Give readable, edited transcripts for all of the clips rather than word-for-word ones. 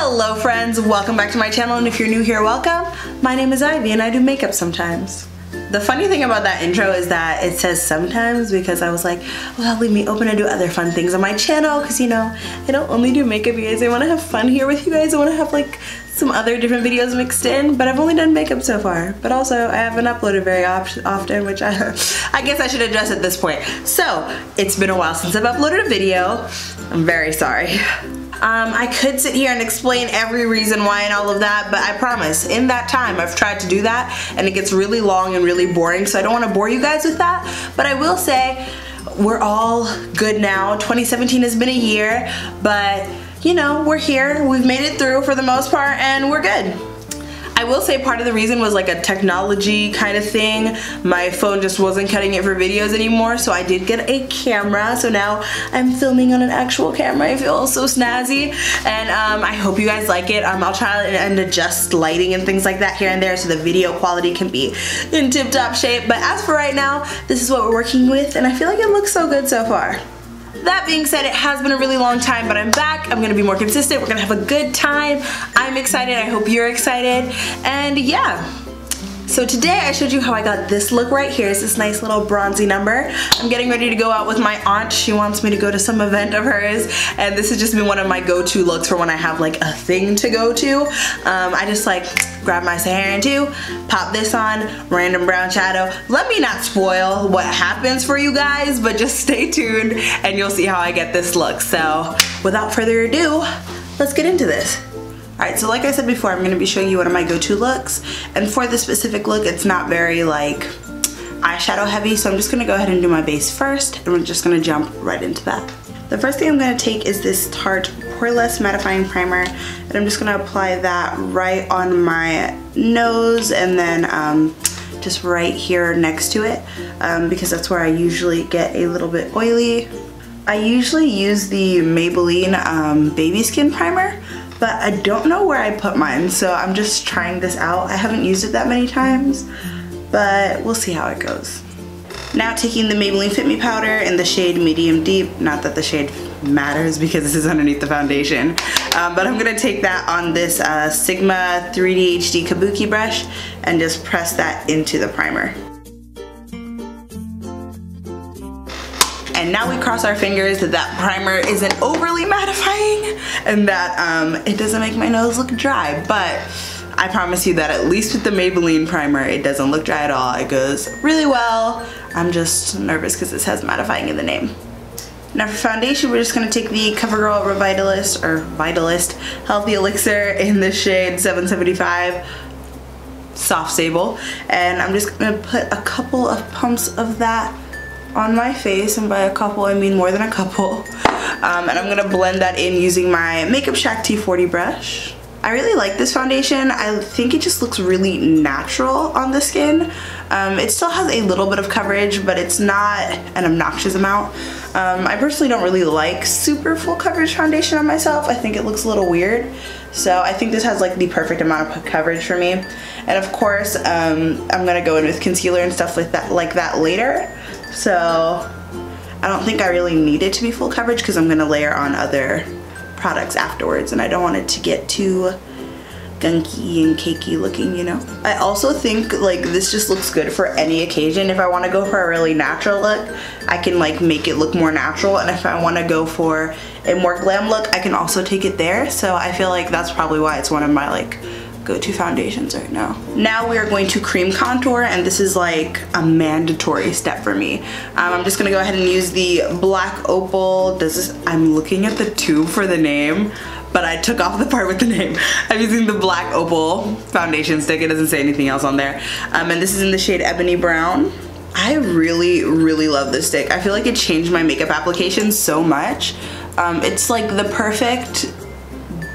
Hello friends, welcome back to my channel, and if you're new here, welcome. My name is Ivy and I do makeup sometimes. The funny thing about that intro is that it says sometimes because I was like, well, leave me open to do other fun things on my channel because, you know, I don't only do makeup, you guys. I want to have fun here with you guys. I want to have like some other different videos mixed in, but I've only done makeup so far. But also, I haven't uploaded very often, which I guess I should address at this point. So, it's been a while since I've uploaded a video. I'm very sorry. I could sit here and explain every reason why and all of that, but I promise, in that time, I've tried to do that, and it gets really long and really boring, so I don't want to bore you guys with that. But I will say, we're all good now. 2017 has been a year, but you know, we're here, we've made it through for the most part, and we're good. I will say part of the reason was like a technology kind of thing. My phone just wasn't cutting it for videos anymore, so I did get a camera, so now I'm filming on an actual camera. I feel so snazzy, and I hope you guys like it. I'll try and adjust lighting and things like that here and there so the video quality can be in tip-top shape, but as for right now, this is what we're working with, and I feel like it looks so good so far. That being said, it has been a really long time, but I'm back. I'm gonna be more consistent. We're gonna have a good time. I'm excited. I hope you're excited. And yeah. So today I showed you how I got this look right here. It's this nice little bronzy number. I'm getting ready to go out with my aunt. She wants me to go to some event of hers, and this has just been one of my go-to looks for when I have like a thing to go to. I just like grab my Saharan too, pop this on, random brown shadow. Let me not spoil what happens for you guys, but just stay tuned and you'll see how I get this look. So without further ado, let's get into this. Alright, so like I said before, I'm going to be showing you one of my go-to looks, and for this specific look, it's not very like eyeshadow heavy, so I'm just going to go ahead and do my base first, and we're just going to jump right into that. The first thing I'm going to take is this Tarte Poreless Mattifying Primer, and I'm just going to apply that right on my nose, and then just right here next to it, because that's where I usually get a little bit oily. I usually use the Maybelline Baby Skin Primer, but I don't know where I put mine, so I'm just trying this out. I haven't used it that many times, but we'll see how it goes. Now taking the Maybelline Fit Me Powder in the shade Medium Deep, not that the shade matters because this is underneath the foundation, but I'm gonna take that on this Sigma 3D HD Kabuki brush and just press that into the primer. And now we cross our fingers that that primer isn't overly mattifying and that it doesn't make my nose look dry, but I promise you that at least with the Maybelline primer, it doesn't look dry at all. It goes really well. I'm just nervous because this has mattifying in the name. Now for foundation, we're just going to take the CoverGirl Vitalist Healthy Elixir in the shade 775 Soft Sable, and I'm just going to put a couple of pumps of that on my face, and by a couple I mean more than a couple, and I'm gonna blend that in using my Makeup Shack T40 brush. I really like this foundation. I think it just looks really natural on the skin. It still has a little bit of coverage, but it's not an obnoxious amount. I personally don't really like super full coverage foundation on myself. I think it looks a little weird, so I think this has like the perfect amount of coverage for me. And of course, I'm gonna go in with concealer and stuff like that later. So I don't think I really need it to be full coverage because I'm going to layer on other products afterwards, and I don't want it to get too gunky and cakey looking, you know. I also think like this just looks good for any occasion. If I want to go for a really natural look, I can like make it look more natural, and if I want to go for a more glam look, I can also take it there. So I feel like that's probably why it's one of my like go-to foundations right now. Now we are going to cream contour, and this is like a mandatory step for me. I'm just gonna go ahead and use the Black Opal. I'm looking at the tube for the name, but I took off the part with the name. I'm using the Black Opal foundation stick. It doesn't say anything else on there. And this is in the shade Ebony Brown. I really, really love this stick. I feel like it changed my makeup application so much. It's like the perfect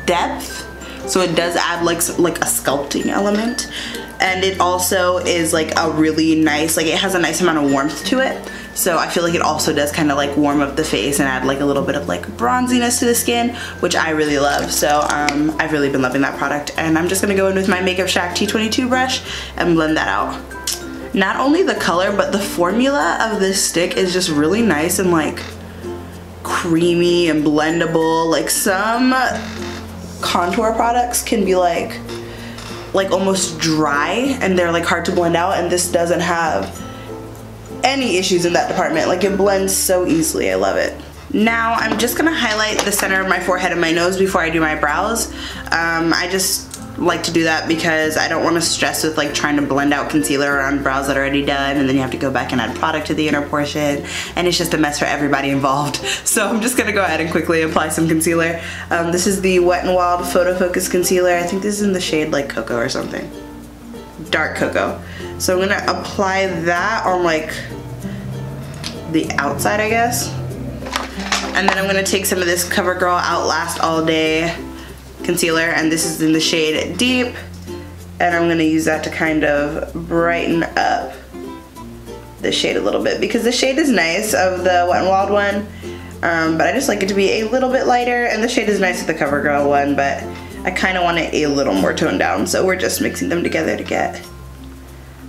depth. So it does add like a sculpting element, and it also is like a really nice, like it has a nice amount of warmth to it. So I feel like it also does kind of like warm up the face and add like a little bit of like bronziness to the skin, which I really love. So I've really been loving that product, and I'm just gonna go in with my Makeup Shack T22 brush and blend that out. Not only the color, but the formula of this stick is just really nice and like creamy and blendable. Like some contour products can be like almost dry, and they're like hard to blend out, and this doesn't have any issues in that department. Like, it blends so easily. I love it. Now I'm just gonna highlight the center of my forehead and my nose before I do my brows. I just like to do that because I don't want to stress with like trying to blend out concealer around brows that are already done, and then you have to go back and add product to the inner portion, and it's just a mess for everybody involved. So I'm just gonna go ahead and quickly apply some concealer. This is the Wet n Wild Photo Focus Concealer. I think this is in the shade like Cocoa or something. Dark Cocoa. So I'm gonna apply that on like the outside, I guess. And then I'm gonna take some of this CoverGirl Outlast All Day concealer, and this is in the shade Deep, and I'm gonna use that to kind of brighten up the shade a little bit, because the shade is nice of the Wet n Wild one, but I just like it to be a little bit lighter, and the shade is nice with the CoverGirl one, but I kind of want it a little more toned down, so we're just mixing them together to get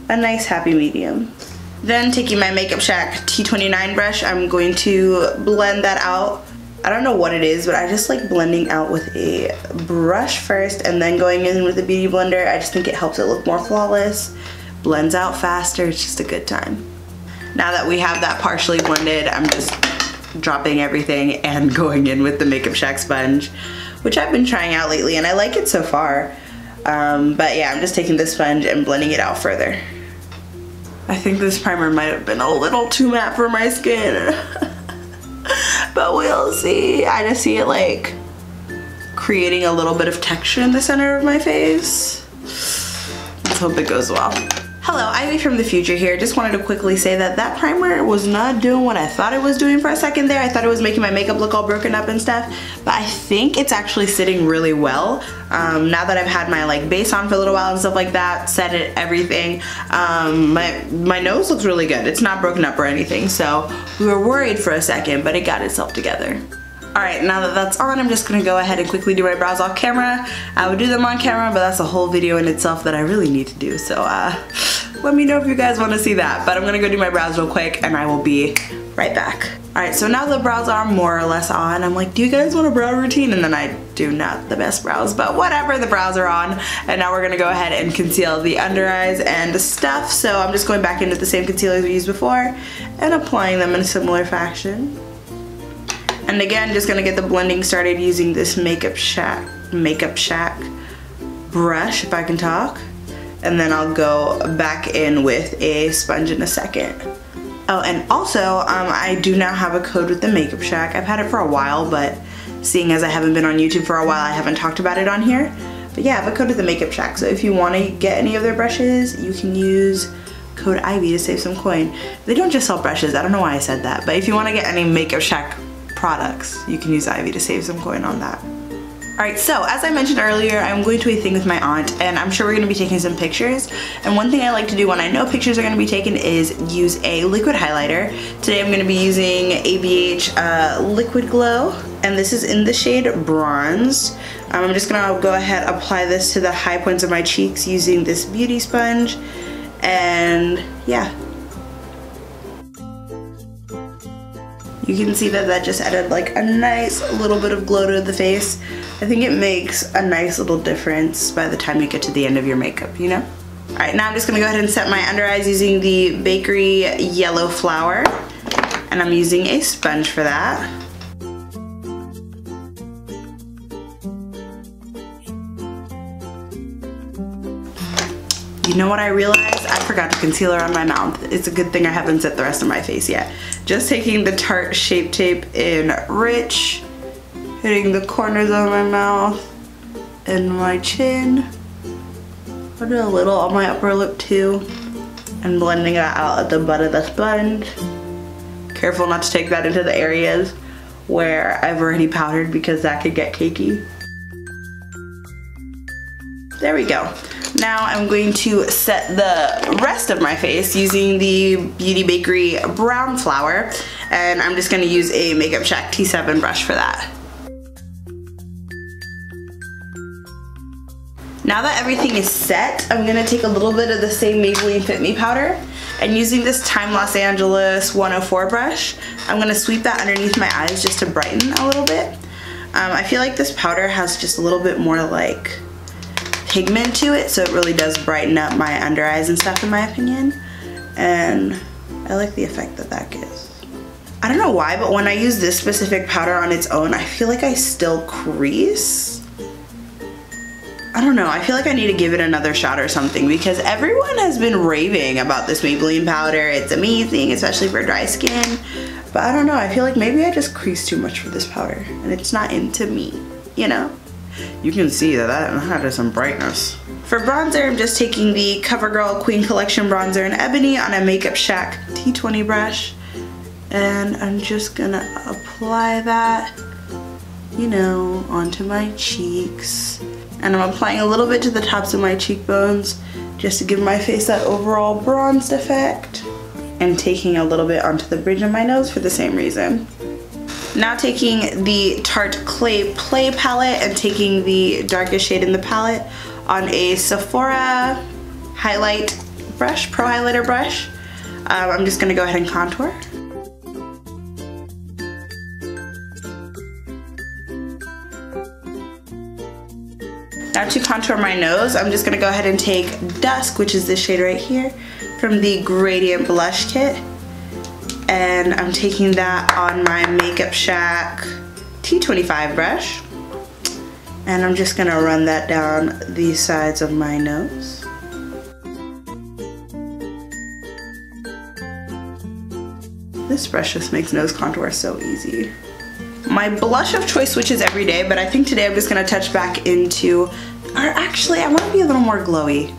a nice happy medium. Then taking my Makeup Shack T29 brush, I'm going to blend that out. I don't know what it is, but I just like blending out with a brush first and then going in with a beauty blender. I just think it helps it look more flawless, blends out faster, it's just a good time. Now that we have that partially blended, I'm just dropping everything and going in with the Makeup Shack sponge, which I've been trying out lately and I like it so far. But yeah, I'm just taking this sponge and blending it out further. I think this primer might have been a little too matte for my skin. But we'll see. I just see it like creating a little bit of texture in the center of my face. Let's hope it goes well. Hello, Ivy from the future here. Just wanted to quickly say that that primer was not doing what I thought it was doing for a second there. I thought it was making my makeup look all broken up and stuff, but I think it's actually sitting really well. Now that I've had my like base on for a little while and stuff like that, set it, everything, my nose looks really good. It's not broken up or anything, so we were worried for a second, but it got itself together. Alright, now that that's on, I'm just going to go ahead and quickly do my brows off camera. I would do them on camera, but that's a whole video in itself that I really need to do, so let me know if you guys want to see that. But I'm going to go do my brows real quick and I will be right back. Alright, so now the brows are more or less on. I'm like, do you guys want a brow routine? And then I do not the best brows, but whatever, the brows are on. And now we're going to go ahead and conceal the under eyes and stuff. So I'm just going back into the same concealers we used before and applying them in a similar fashion. And again, just gonna get the blending started using this Makeup Shack brush, if I can talk. And then I'll go back in with a sponge in a second. Oh, and also, I do now have a code with the Makeup Shack. I've had it for a while, but seeing as I haven't been on YouTube for a while, I haven't talked about it on here. But yeah, I have a code with the Makeup Shack, so if you wanna get any of their brushes, you can use code Ivy to save some coin. They don't just sell brushes, I don't know why I said that, but if you wanna get any Makeup Shack products, you can use Ivy to save some coin on that. Alright, so as I mentioned earlier, I'm going to a thing with my aunt, and I'm sure we're going to be taking some pictures. And one thing I like to do when I know pictures are going to be taken is use a liquid highlighter. Today I'm going to be using ABH Liquid Glow, and this is in the shade Bronze. I'm just going to go ahead and apply this to the high points of my cheeks using this beauty sponge, and yeah. You can see that that just added like a nice little bit of glow to the face. I think it makes a nice little difference by the time you get to the end of your makeup, you know? Alright, now I'm just gonna go ahead and set my under eyes using the Bakery Yellow Flower. And I'm using a sponge for that. You know what I realized? I forgot to concealer on my mouth. It's a good thing I haven't set the rest of my face yet. Just taking the Tarte Shape Tape in Rich, hitting the corners of my mouth and my chin. I did a little on my upper lip too, and blending that out at the butt of the sponge. Careful not to take that into the areas where I've already powdered because that could get cakey. There we go. Now I'm going to set the rest of my face using the Beauty Bakery Brown Flower, and I'm just going to use a Makeup Shack T7 brush for that. Now that everything is set, I'm going to take a little bit of the same Maybelline Fit Me powder, and using this Time Los Angeles 104 brush, I'm going to sweep that underneath my eyes just to brighten a little bit. I feel like this powder has just a little bit more like pigment to it, so it really does brighten up my under eyes and stuff in my opinion. And I like the effect that that gives. I don't know why, but when I use this specific powder on its own, I feel like I still crease. I don't know, I feel like I need to give it another shot or something because everyone has been raving about this Maybelline powder. It's amazing, especially for dry skin. But I don't know, I feel like maybe I just crease too much for this powder and it's not into me, you know? You can see that that has some brightness. For bronzer, I'm just taking the CoverGirl Queen Collection Bronzer in Ebony on a Makeup Shack T20 brush. And I'm just gonna apply that, you know, onto my cheeks. And I'm applying a little bit to the tops of my cheekbones just to give my face that overall bronzed effect. And taking a little bit onto the bridge of my nose for the same reason. Now taking the Tarte Clay Play palette and taking the darkest shade in the palette on a Sephora highlight brush, pro highlighter brush. I'm just gonna go ahead and contour. Now to contour my nose, I'm just gonna go ahead and take Dusk, which is this shade right here, from the Gradient Blush Kit. And I'm taking that on my Makeup Shack T25 brush. And I'm just gonna run that down the sides of my nose. This brush just makes nose contour so easy. My blush of choice switches every day, but I think today I'm just gonna touch back into, or actually I wanna be a little more glowy.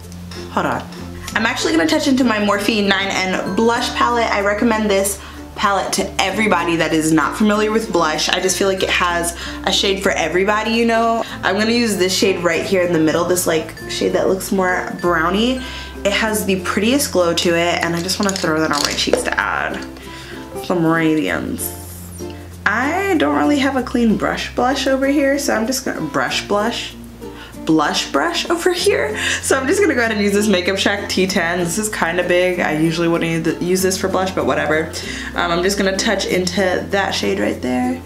Hold on. I'm actually gonna touch into my Morphe 9N blush palette. I recommend this palette to everybody that is not familiar with blush. I just feel like it has a shade for everybody, you know? I'm gonna use this shade right here in the middle, this like shade that looks more browny. It has the prettiest glow to it, and I just wanna throw that on my cheeks to add some radiance. I don't really have a clean blush over here, so I'm just gonna blush brush over here. So I'm just gonna go ahead and use this Makeup Shack T10. This is kind of big. I usually wouldn't use this for blush, but whatever. I'm just gonna touch into that shade right there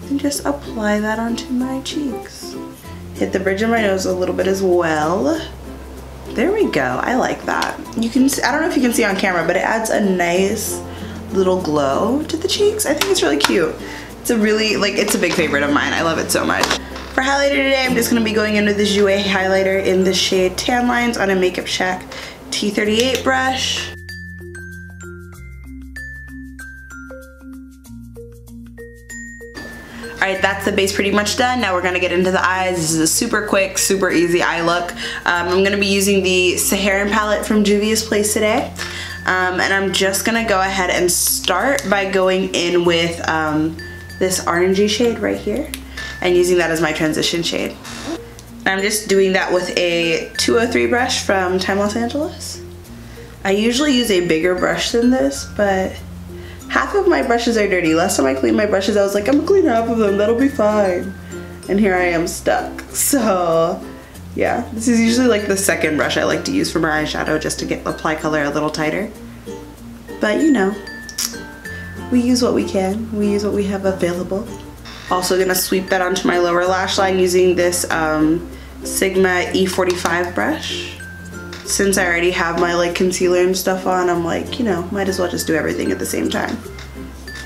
and just apply that onto my cheeks. Hit the bridge of my nose a little bit as well. There we go. I like that. You can, I don't know if you can see on camera, but it adds a nice little glow to the cheeks. I think it's really cute. It's a really, like, it's a big favorite of mine. I love it so much. For highlighter today, I'm just going to be going into the Juvia highlighter in the shade Tan Lines on a Makeup Shack T38 brush. Alright, that's the base pretty much done. Now we're going to get into the eyes. This is a super quick, super easy eye look. I'm going to be using the Saharan palette from Juvia's Place today. And I'm just going to go ahead and start by going in with this orangey shade right here. And using that as my transition shade. And I'm just doing that with a 203 brush from Time Los Angeles. I usually use a bigger brush than this, but half of my brushes are dirty. Last time I cleaned my brushes, I was like, I'm gonna clean half of them, that'll be fine. And here I am stuck. So yeah, this is usually like the second brush I like to use for my eyeshadow just to apply color a little tighter. But you know, we use what we can. We use what we have available. Also gonna sweep that onto my lower lash line using this Sigma E45 brush. Since I already have my like concealer and stuff on, I'm like, you know, might as well just do everything at the same time.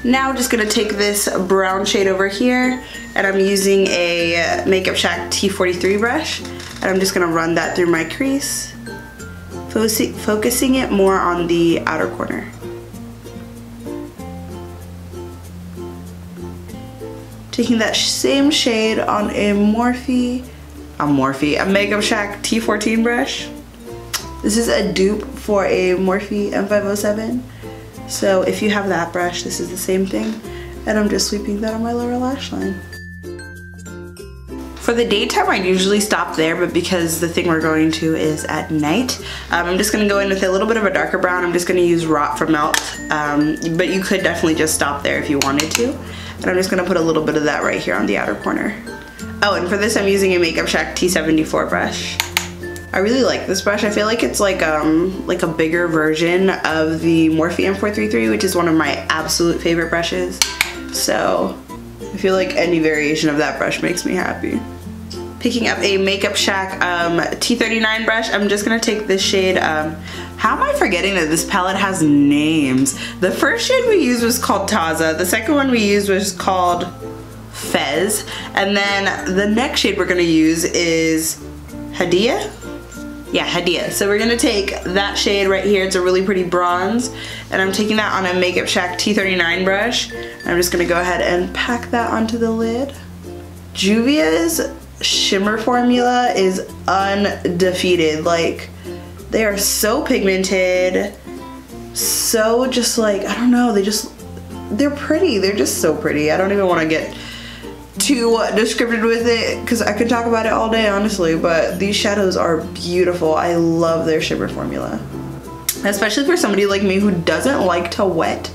Now I'm just gonna take this brown shade over here and I'm using a Makeup Shack T43 brush and I'm just gonna run that through my crease, focusing it more on the outer corner. Taking that same shade on a Makeup Shack T14 brush. This is a dupe for a Morphe M507. So if you have that brush, this is the same thing. And I'm just sweeping that on my lower lash line. For the daytime, I usually stop there, but because the thing we're going to is at night, I'm just gonna go in with a little bit of a darker brown. I'm just gonna use Rot from Melt, but you could definitely just stop there if you wanted to. And I'm just gonna put a little bit of that right here on the outer corner. Oh, and for this I'm using a Makeup Shack T74 brush. I really like this brush. I feel like it's like a bigger version of the Morphe M433, which is one of my absolute favorite brushes. So I feel like any variation of that brush makes me happy. Picking up a Makeup Shack T39 brush. I'm just gonna take this shade, how am I forgetting that this palette has names? The first shade we used was called Taza. The second one we used was called Fez. And then the next shade we're gonna use is Hadia? Yeah, Hadia. So we're gonna take that shade right here. It's a really pretty bronze. And I'm taking that on a Makeup Shack T39 brush. I'm just gonna go ahead and pack that onto the lid. Juvia's shimmer formula is undefeated. Like, they are so pigmented, so just like, I don't know, they're pretty. They're just so pretty. I don't even want to get too descriptive with it because I could talk about it all day, honestly, but these shadows are beautiful. I love their shimmer formula, especially for somebody like me who doesn't like to wet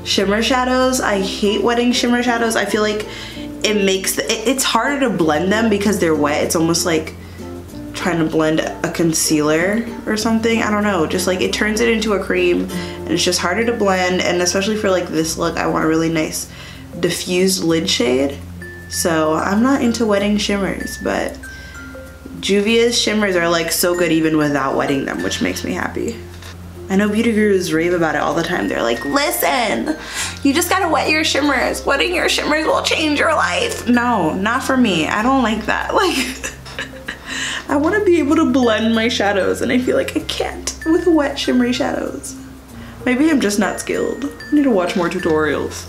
shimmer shadows. I hate wetting shimmer shadows. I feel like it makes it's harder to blend them because they're wet. It's almost like trying to blend a concealer or something. I don't know, just like it turns it into a cream and it's just harder to blend. And especially for like this look, I want a really nice diffused lid shade. So I'm not into wetting shimmers, but Juvia's shimmers are like so good even without wetting them, which makes me happy. I know beauty gurus rave about it all the time. They're like, listen, you just gotta wet your shimmers. Wetting your shimmers will change your life. No, not for me. I don't like that. Like, I wanna be able to blend my shadows and I feel like I can't with wet shimmery shadows. Maybe I'm just not skilled. I need to watch more tutorials.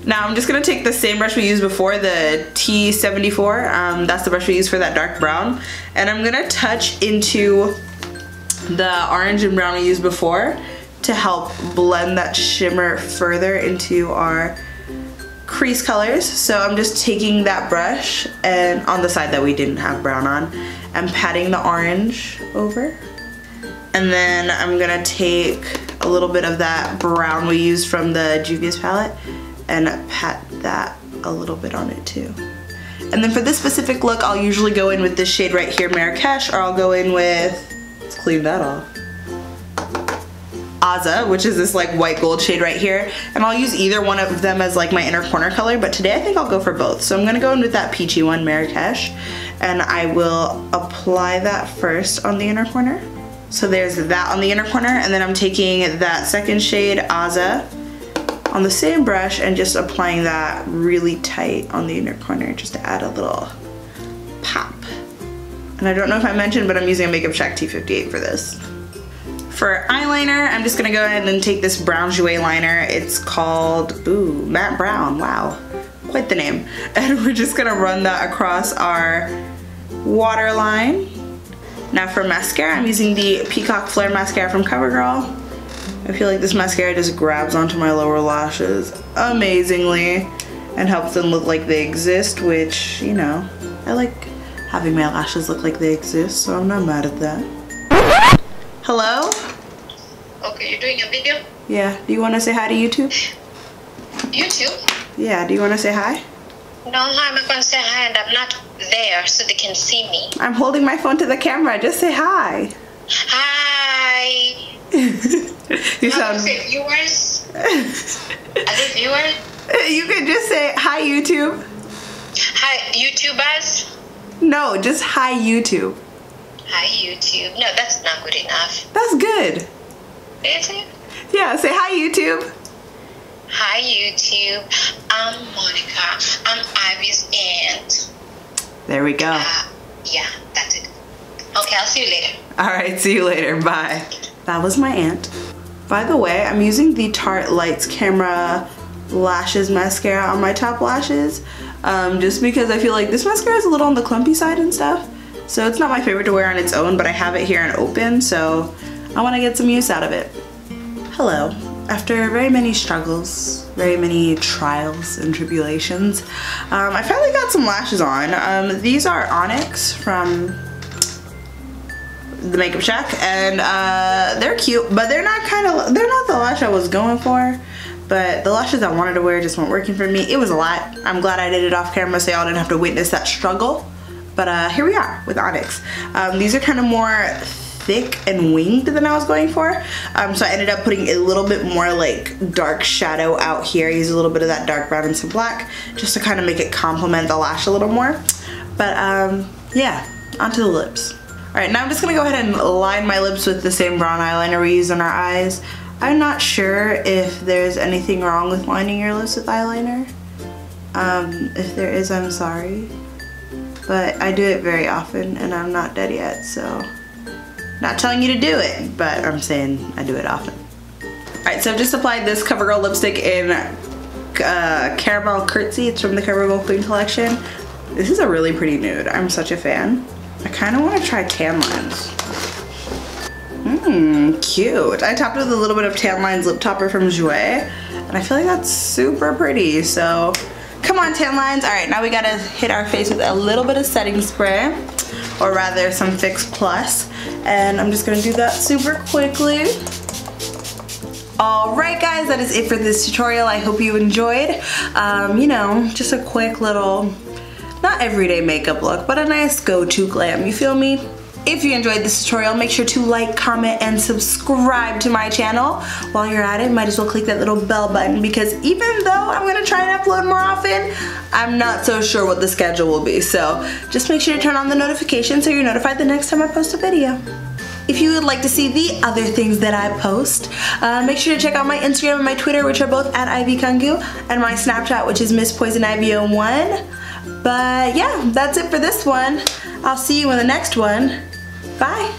Now I'm just gonna take the same brush we used before, the T74. That's the brush we used for that dark brown. And I'm gonna touch into the orange and brown we used before to help blend that shimmer further into our crease colors. So I'm just taking that brush and on the side that we didn't have brown on and patting the orange over. And then I'm gonna take a little bit of that brown we used from the Juvia's palette and pat that a little bit on it too. And then for this specific look, I'll usually go in with this shade right here, Marrakesh, or I'll go in with, let's clean that off, Aza, which is this like white gold shade right here. And I'll use either one of them as like my inner corner color, but today I think I'll go for both. So I'm gonna go in with that peachy one, Marrakesh, and I will apply that first on the inner corner. So there's that on the inner corner, and then I'm taking that second shade, Aza, on the same brush and just applying that really tight on the inner corner just to add a little pop. And I don't know if I mentioned, but I'm using a Makeup Shack T58 for this. For eyeliner, I'm just gonna go ahead and take this brown jouet liner. It's called, ooh, Matte Brown, wow, quite the name. And we're just gonna run that across our waterline. Now for mascara, I'm using the Peacock Flare Mascara from CoverGirl. I feel like this mascara just grabs onto my lower lashes amazingly and helps them look like they exist, which, you know, I like having my lashes look like they exist, so I'm not mad at that. Hello? Okay, you're doing a video? Yeah, do you want to say hi to YouTube? YouTube? Yeah, do you want to say hi? No, I'm not going to say hi and I'm not there so they can see me. I'm holding my phone to the camera, just say hi. Hi. You sound... Say viewers? Are they viewers? You could just say hi YouTube. Hi YouTubers? No, just hi YouTube. Hi YouTube. No, that's not good enough. That's good. Is it? Yeah, say hi YouTube. Hi YouTube. I'm Monica. I'm Ivy's aunt. There we go. Yeah, that's it. Okay, I'll see you later. Alright, see you later. Bye. That was my aunt. By the way, I'm using the Tarte Lights Camera Lashes Mascara on my top lashes. Just because I feel like this mascara is a little on the clumpy side and stuff. So it's not my favorite to wear on its own, but I have it here and open, so I want to get some use out of it. Hello. After very many struggles, very many trials and tribulations, I finally got some lashes on. These are Onyx from the Makeup Shack, and they're cute, but they're not the lash I was going for. But the lashes I wanted to wear just weren't working for me. It was a lot. I'm glad I did it off camera so y'all didn't have to witness that struggle. But here we are with Onyx. These are kind of more thick and winged than I was going for. So I ended up putting a little bit more like dark shadow out here. I used a little bit of that dark brown and some black just to kind of make it complement the lash a little more. But yeah, onto the lips. Alright, now I'm just going to go ahead and line my lips with the same brown eyeliner we use on our eyes. I'm not sure if there's anything wrong with lining your lips with eyeliner. If there is, I'm sorry. But I do it very often and I'm not dead yet, so not telling you to do it, but I'm saying I do it often. Alright, so I've just applied this CoverGirl lipstick in Caramel Curtsy. It's from the CoverGirl Queen collection. This is a really pretty nude. I'm such a fan. I kind of want to try tan lines. Cute. I topped with a little bit of Tan Lines Lip Topper from Juvia, and I feel like that's super pretty, so come on, Tan Lines. Alright, now we gotta hit our face with a little bit of setting spray, or rather some Fix Plus, and I'm just gonna do that super quickly. Alright guys, that is it for this tutorial. I hope you enjoyed. You know, just a quick little, not everyday makeup look, but a nice go-to glam, you feel me? If you enjoyed this tutorial, make sure to like, comment, and subscribe to my channel. While you're at it, might as well click that little bell button, because even though I'm gonna try and upload more often, I'm not so sure what the schedule will be. So just make sure to turn on the notifications so you're notified the next time I post a video. If you would like to see the other things that I post, make sure to check out my Instagram and my Twitter, which are both at IvyKungu, and my Snapchat, which is MissPoisonIvy01. But yeah, that's it for this one. I'll see you in the next one. Bye.